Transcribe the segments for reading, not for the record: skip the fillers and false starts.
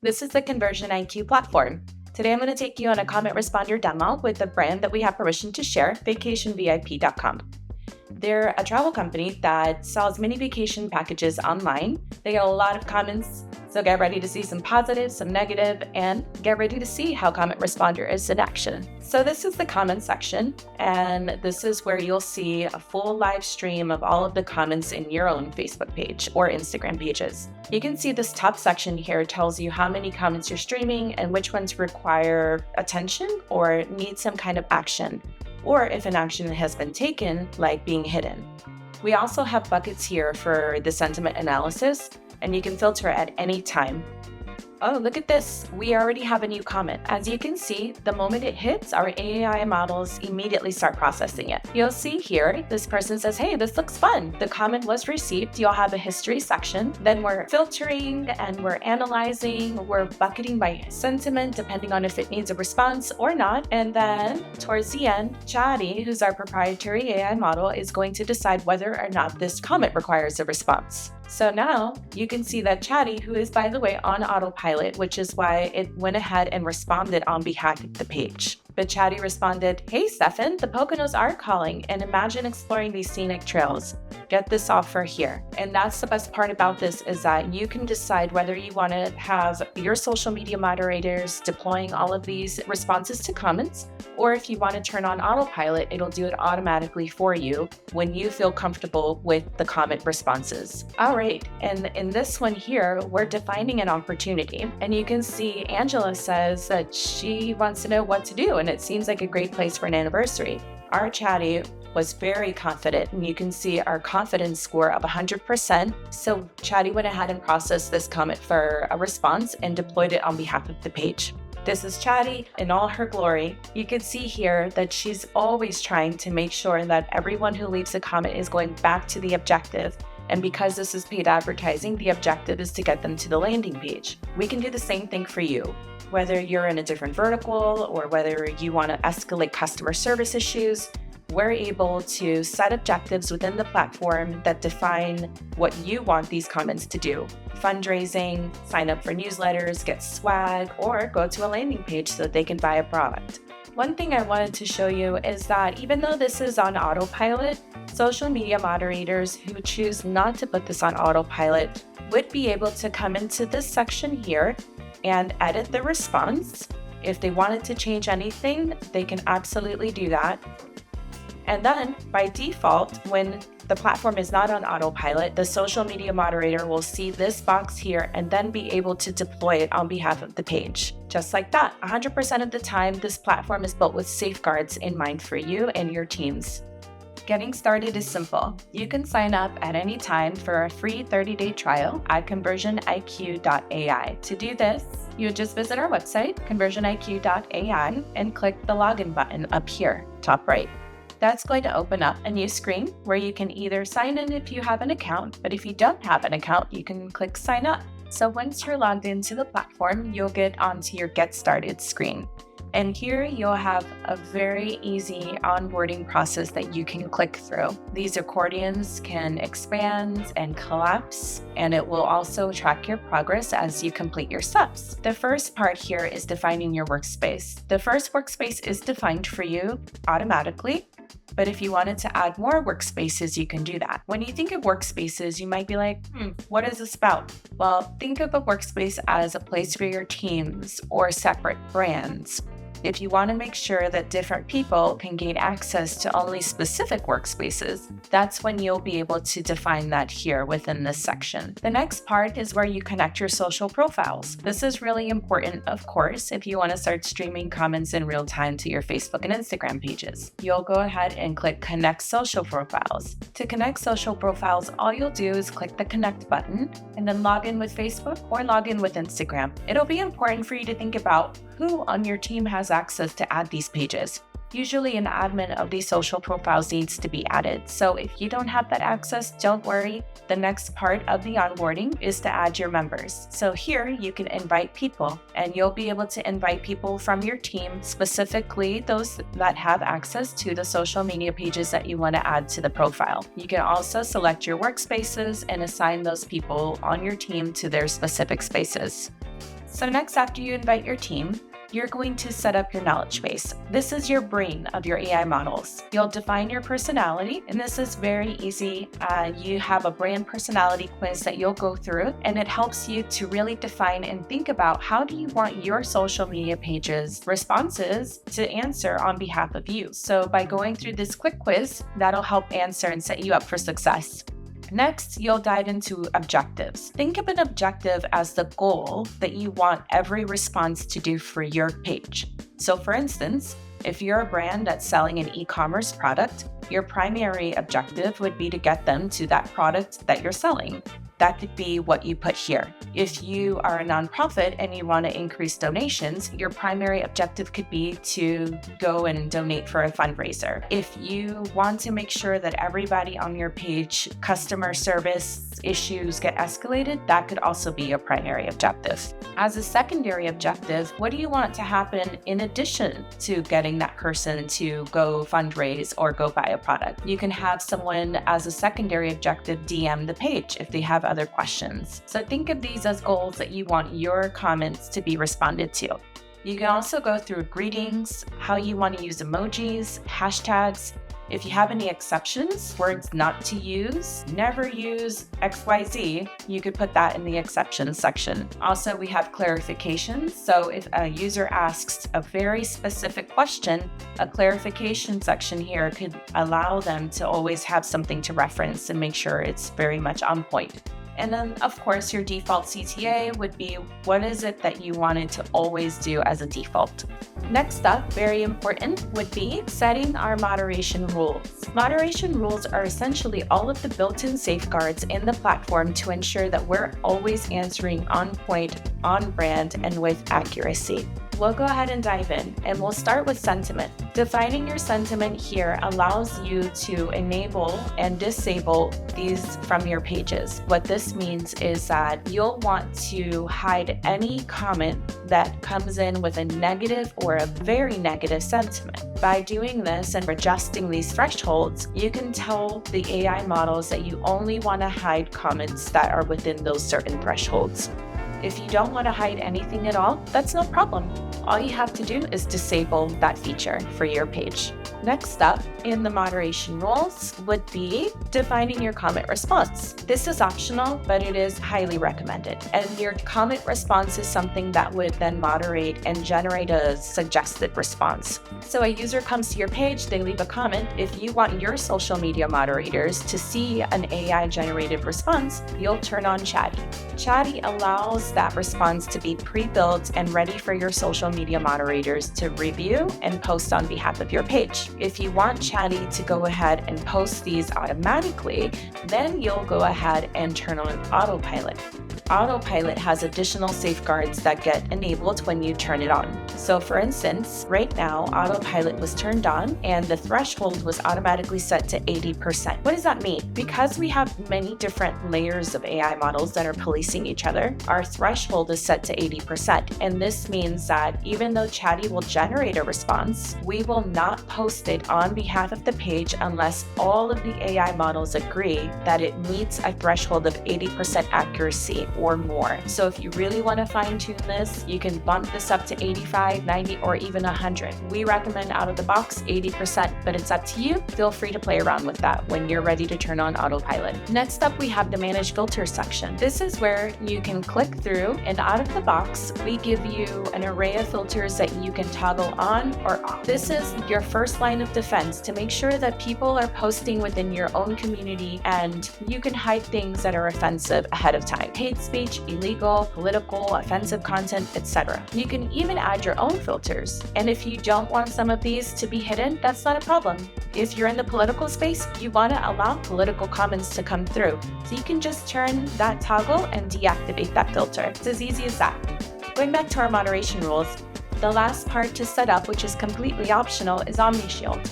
This is the ConversionIQ platform. Today I'm going to take you on a comment responder demo with the brand that we have permission to share, vacationvip.com. They're a travel company that sells mini vacation packages online. They get a lot of comments, so get ready to see some positive, some negative, and get ready to see how Comment Responder is in action. So this is the comment section, and this is where you'll see a full live stream of all of the comments in your own Facebook page or Instagram pages. You can see this top section here tells you how many comments you're streaming and which ones require attention or need some kind of action, or if an action has been taken, like being hidden. We also have buckets here for the sentiment analysis, and you can filter at any time. Oh, look at this. We already have a new comment. As you can see, the moment it hits, our AI models immediately start processing it. You'll see here, this person says, hey, this looks fun. The comment was received. You'll have a history section. Then we're filtering and we're analyzing. We're bucketing by sentiment, depending on if it needs a response or not. And then towards the end, Chatty, who's our proprietary AI model, is going to decide whether or not this comment requires a response. So now you can see that Chatty, who is, by the way, on autopilot, which is why it went ahead and responded on behalf of the page. But Chatty responded, hey, Stefan, the Poconos are calling, and imagine exploring these scenic trails. Get this offer here. And that's the best part about this, is that you can decide whether you want to have your social media moderators deploying all of these responses to comments, or if you want to turn on autopilot, it'll do it automatically for you when you feel comfortable with the comment responses. All right, and in this one here, we're defining an opportunity. And you can see Angela says that she wants to know what to do, and it seems like a great place for an anniversary. Our Chatty was very confident, and you can see our confidence score of 100%. So Chatty went ahead and processed this comment for a response and deployed it on behalf of the page. This is Chatty in all her glory. You can see here that she's always trying to make sure that everyone who leaves a comment is going back to the objective. And because this is paid advertising, the objective is to get them to the landing page. We can do the same thing for you. Whether you're in a different vertical or whether you want to escalate customer service issues, we're able to set objectives within the platform that define what you want these comments to do. Fundraising, sign up for newsletters, get swag, or go to a landing page so that they can buy a product. One thing I wanted to show you is that even though this is on autopilot, social media moderators who choose not to put this on autopilot would be able to come into this section here and edit the response. If they wanted to change anything, they can absolutely do that. And then by default, when the platform is not on autopilot, the social media moderator will see this box here and then be able to deploy it on behalf of the page. Just like that, 100% of the time, this platform is built with safeguards in mind for you and your teams. Getting started is simple. You can sign up at any time for a free 30-day trial at ConversionIQ.ai. To do this, you would just visit our website, ConversionIQ.ai, and click the login button up here, top right. That's going to open up a new screen where you can either sign in if you have an account, but if you don't have an account, you can click sign up. So once you're logged into the platform, you'll get onto your Get Started screen. And here you'll have a very easy onboarding process that you can click through. These accordions can expand and collapse, and it will also track your progress as you complete your steps. The first part here is defining your workspace. The first workspace is defined for you automatically, but if you wanted to add more workspaces, you can do that. When you think of workspaces, you might be like, what is this about? Well, think of a workspace as a place for your teams or separate brands. If you want to make sure that different people can gain access to only specific workspaces, that's when you'll be able to define that here within this section. The next part is where you connect your social profiles. This is really important, of course, if you want to start streaming comments in real time to your Facebook and Instagram pages. You'll go ahead and click Connect Social Profiles. To connect social profiles, all you'll do is click the Connect button and then log in with Facebook or log in with Instagram. It'll be important for you to think about who on your team has access to add these pages. Usually an admin of these social profiles needs to be added. So if you don't have that access, don't worry. The next part of the onboarding is to add your members. So here you can invite people, and you'll be able to invite people from your team, specifically those that have access to the social media pages that you want to add to the profile. You can also select your workspaces and assign those people on your team to their specific spaces. So next, after you invite your team, you're going to set up your knowledge base. This is your brain of your AI models. You'll define your personality, and this is very easy. You have a brand personality quiz that you'll go through, and it helps you to really define and think about how do you want your social media pages responses to answer on behalf of you. So by going through this quick quiz, that'll help answer and set you up for success. Next, you'll dive into objectives. Think of an objective as the goal that you want every response to do for your page. So for instance, if you're a brand that's selling an e-commerce product, your primary objective would be to get them to that product that you're selling. That could be what you put here. If you are a nonprofit and you want to increase donations, your primary objective could be to go and donate for a fundraiser. If you want to make sure that everybody on your page, customer service issues get escalated, that could also be a primary objective. As a secondary objective, what do you want to happen in addition to getting that person to go fundraise or go buy a product? You can have someone as a secondary objective DM the page if they have other questions. So think of these as goals that you want your comments to be responded to. You can also go through greetings, how you want to use emojis, hashtags. If you have any exceptions, words not to use, never use XYZ, you could put that in the exceptions section. Also, we have clarifications. So if a user asks a very specific question, a clarification section here could allow them to always have something to reference and make sure it's very much on point. And then, of course, your default CTA would be what is it that you wanted to always do as a default. Next up, very important, would be setting our moderation rules. Moderation rules are essentially all of the built-in safeguards in the platform to ensure that we're always answering on point, on brand, and with accuracy. We'll go ahead and dive in, and we'll start with sentiment. Defining your sentiment here allows you to enable and disable these from your pages. What this means is that you'll want to hide any comment that comes in with a negative or a very negative sentiment. By doing this and adjusting these thresholds, you can tell the AI models that you only want to hide comments that are within those certain thresholds. If you don't want to hide anything at all, that's no problem. All you have to do is disable that feature for your page. Next up in the moderation rules would be defining your comment response. This is optional, but it is highly recommended. And your comment response is something that would then moderate and generate a suggested response. So a user comes to your page, they leave a comment. If you want your social media moderators to see an AI-generated response, you'll turn on Chatty. Chatty allows that response to be pre-built and ready for your social media moderators to review and post on behalf of your page. If you want Chatty to go ahead and post these automatically, then you'll go ahead and turn on Autopilot. Autopilot has additional safeguards that get enabled when you turn it on. So for instance, right now, Autopilot was turned on and the threshold was automatically set to 80%. What does that mean? Because we have many different layers of AI models that are policing each other, our threshold is set to 80%. And this means that even though Chatty will generate a response, we will not post it on behalf of the page unless all of the AI models agree that it meets a threshold of 80% accuracy or more. So if you really want to fine tune this, you can bump this up to 85, 90, or even 100. We recommend out of the box 80%, but it's up to you. Feel free to play around with that when you're ready to turn on Autopilot. Next up, we have the Manage Filters section. This is where you can click through, and out of the box, we give you an array of filters that you can toggle on or off. This is your first line of defense to make sure that people are posting within your own community, and you can hide things that are offensive ahead of time. Hate speech, illegal, political, offensive content, etc. You can even add your own filters. And if you don't want some of these to be hidden, that's not a problem. If you're in the political space, you want to allow political comments to come through. So you can just turn that toggle and deactivate that filter. It's as easy as that. Going back to our moderation rules, the last part to set up, which is completely optional, is OmniShield.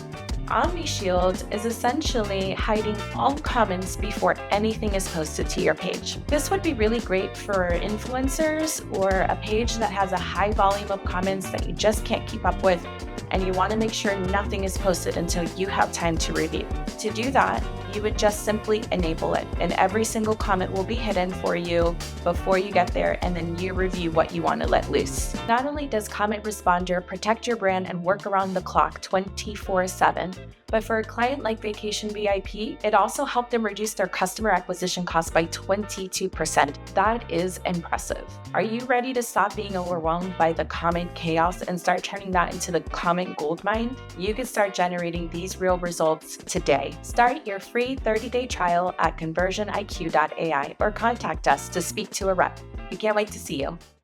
Omni Shield is essentially hiding all comments before anything is posted to your page. This would be really great for influencers or a page that has a high volume of comments that you just can't keep up with, and you want to make sure nothing is posted until you have time to review. To do that, you would just simply enable it, and every single comment will be hidden for you before you get there, and then you review what you want to let loose. Not only does Comment Responder protect your brand and work around the clock 24/7, but for a client like Vacation VIP, it also helped them reduce their customer acquisition costs by 22%. That is impressive. Are you ready to stop being overwhelmed by the comment chaos and start turning that into the comment goldmine? You can start generating these real results today. Start your free 30-day trial at ConversionIQ.ai or contact us to speak to a rep. We can't wait to see you.